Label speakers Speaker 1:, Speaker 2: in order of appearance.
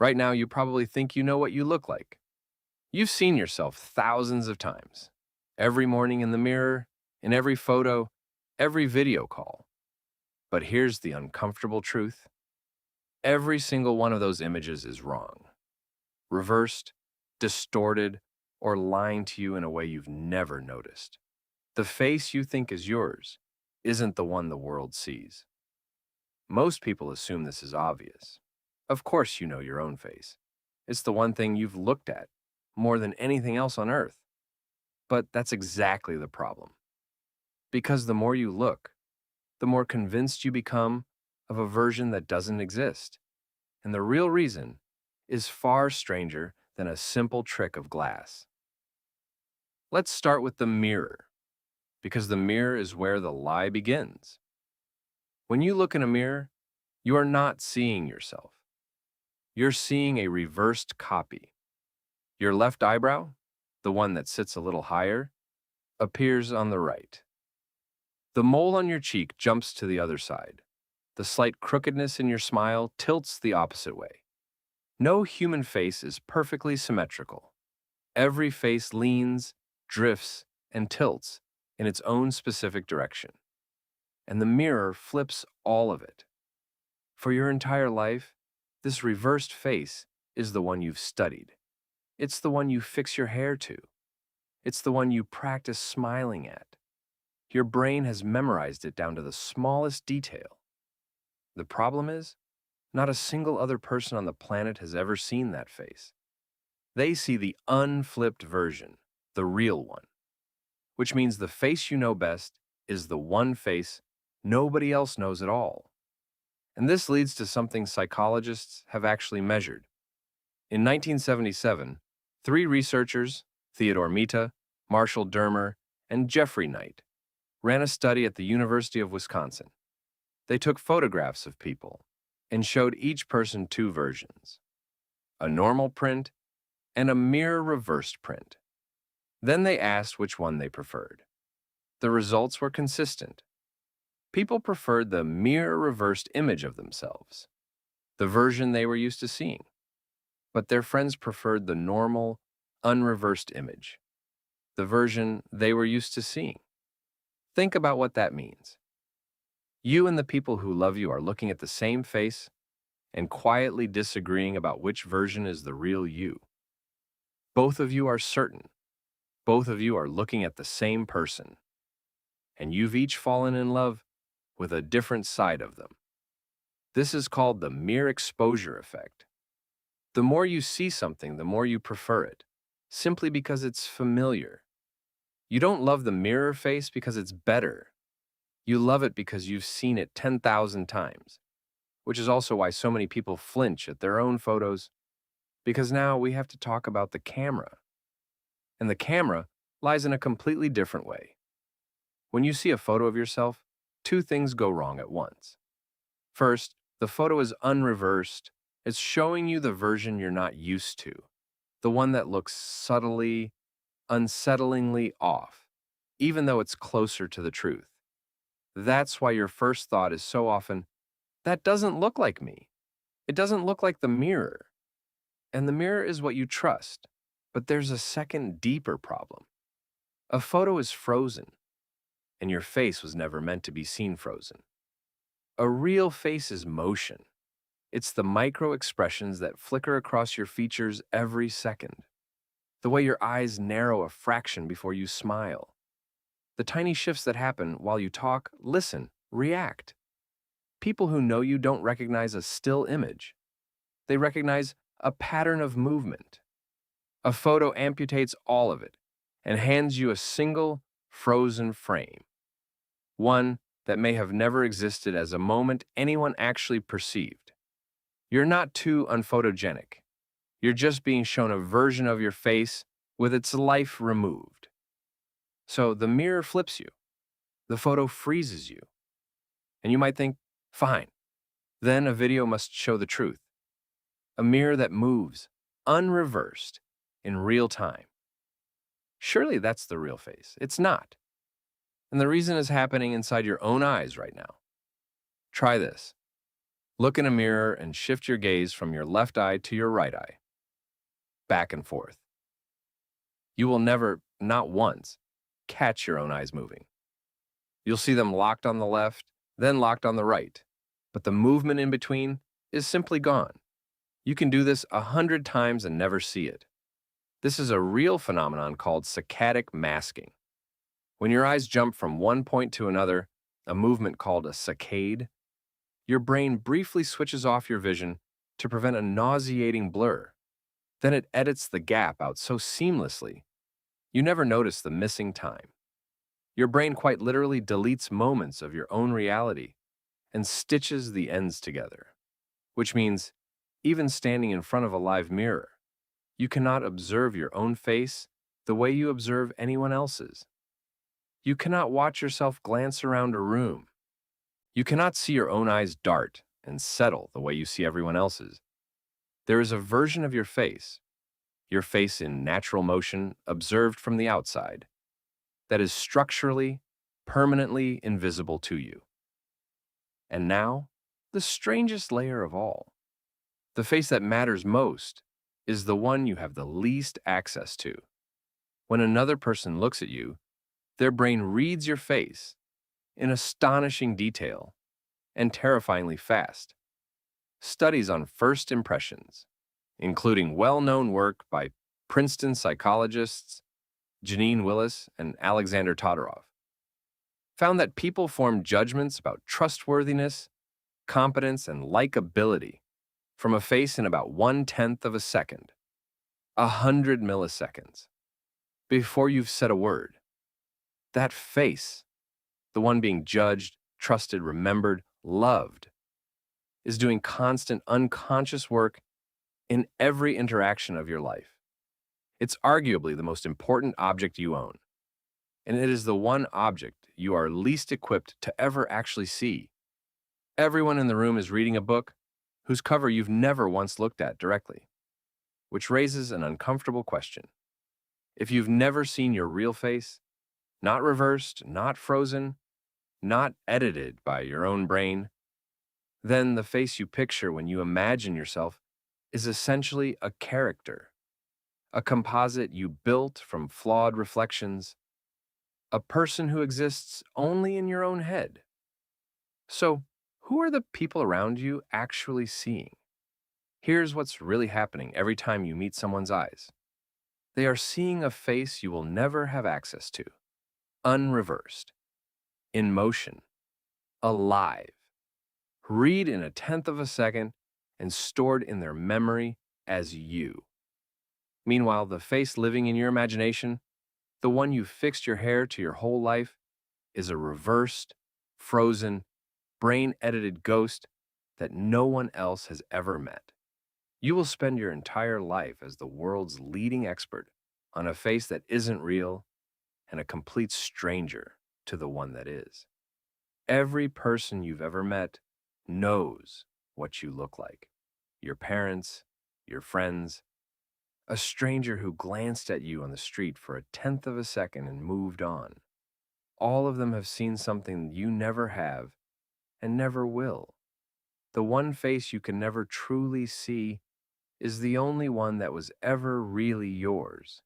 Speaker 1: Right now, you probably think you know what you look like. You've seen yourself thousands of times. Every morning in the mirror, in every photo, every video call. But here's the uncomfortable truth. Every single one of those images is wrong. Reversed, distorted, or lying to you in a way you've never noticed. The face you think is yours isn't the one the world sees. Most people assume this is obvious. Of course you know your own face. It's the one thing you've looked at more than anything else on earth. But that's exactly the problem. Because the more you look, the more convinced you become of a version that doesn't exist. And the real reason is far stranger than a simple trick of glass. Let's start with the mirror, because the mirror is where the lie begins. When you look in a mirror, you are not seeing yourself. You're seeing a reversed copy. Your left eyebrow, the one that sits a little higher, appears on the right. The mole on your cheek jumps to the other side. The slight crookedness in your smile tilts the opposite way. No human face is perfectly symmetrical. Every face leans, drifts, and tilts in its own specific direction. And the mirror flips all of it. For your entire life, this reversed face is the one you've studied. It's the one you fix your hair to. It's the one you practice smiling at. Your brain has memorized it down to the smallest detail. The problem is, not a single other person on the planet has ever seen that face. They see the unflipped version, the real one, which means the face you know best is the one face nobody else knows at all. And this leads to something psychologists have actually measured. In 1977, three researchers, Theodore Mita, Marshall Dermer, and Jeffrey Knight, ran a study at the University of Wisconsin. They took photographs of people and showed each person two versions, a normal print and a mirror-reversed print. Then they asked which one they preferred. The results were consistent. People preferred the mirror-reversed image of themselves, the version they were used to seeing. But their friends preferred the normal, unreversed image, the version they were used to seeing. Think about what that means. You and the people who love you are looking at the same face and quietly disagreeing about which version is the real you. Both of you are certain. Both of you are looking at the same person. And you've each fallen in love with a different side of them. This is called the mere exposure effect. The more you see something, the more you prefer it, simply because it's familiar. You don't love the mirror face because it's better. You love it because you've seen it 10,000 times, which is also why so many people flinch at their own photos, because now we have to talk about the camera. And the camera lies in a completely different way. When you see a photo of yourself, two things go wrong at once. First, the photo is unreversed. It's showing you the version you're not used to, the one that looks subtly, unsettlingly off, even though it's closer to the truth. That's why your first thought is so often, that doesn't look like me. It doesn't look like the mirror. And the mirror is what you trust. But there's a second, deeper problem. A photo is frozen, and your face was never meant to be seen frozen. A real face is motion. It's the micro expressions that flicker across your features every second. The way your eyes narrow a fraction before you smile. The tiny shifts that happen while you talk, listen, react. People who know you don't recognize a still image. They recognize a pattern of movement. A photo amputates all of it and hands you a single, frozen frame. One that may have never existed as a moment anyone actually perceived. You're not too unphotogenic. You're just being shown a version of your face with its life removed. So the mirror flips you. The photo freezes you. And you might think, fine. Then a video must show the truth. A mirror that moves, unreversed, in real time. Surely that's the real face. It's not. And the reason is happening inside your own eyes right now. Try this. Look in a mirror and shift your gaze from your left eye to your right eye, back and forth. You will never, not once, catch your own eyes moving. You'll see them locked on the left, then locked on the right, but the movement in between is simply gone. You can do this 100 times and never see it. This is a real phenomenon called saccadic masking. When your eyes jump from one point to another, a movement called a saccade, your brain briefly switches off your vision to prevent a nauseating blur. Then it edits the gap out so seamlessly, you never notice the missing time. Your brain quite literally deletes moments of your own reality and stitches the ends together, which means even standing in front of a live mirror, you cannot observe your own face the way you observe anyone else's. You cannot watch yourself glance around a room. You cannot see your own eyes dart and settle the way you see everyone else's. There is a version of your face in natural motion observed from the outside, that is structurally, permanently invisible to you. And now, the strangest layer of all. The face that matters most is the one you have the least access to. When another person looks at you, their brain reads your face in astonishing detail and terrifyingly fast. Studies on first impressions, including well-known work by Princeton psychologists Janine Willis and Alexander Todorov, found that people form judgments about trustworthiness, competence, and likability from a face in about 1/10 of a second, 100 milliseconds, before you've said a word. That face, the one being judged, trusted, remembered, loved, is doing constant unconscious work in every interaction of your life. It's arguably the most important object you own, and it is the one object you are least equipped to ever actually see. Everyone in the room is reading a book whose cover you've never once looked at directly, which raises an uncomfortable question. If you've never seen your real face, not reversed, not frozen, not edited by your own brain, then the face you picture when you imagine yourself is essentially a character, a composite you built from flawed reflections, a person who exists only in your own head. So, who are the people around you actually seeing? Here's what's really happening every time you meet someone's eyes. They are seeing a face you will never have access to, unreversed, in motion, alive, read in 1/10 of a second, and stored in their memory as you. Meanwhile, the face living in your imagination, the one you fixed your hair to your whole life, is a reversed, frozen, brain-edited ghost that no one else has ever met. You will spend your entire life as the world's leading expert on a face that isn't real and a complete stranger to the one that is. Every person you've ever met knows what you look like. Your parents, your friends, a stranger who glanced at you on the street for 1/10 of a second and moved on. All of them have seen something you never have and never will. The one face you can never truly see is the only one that was ever really yours.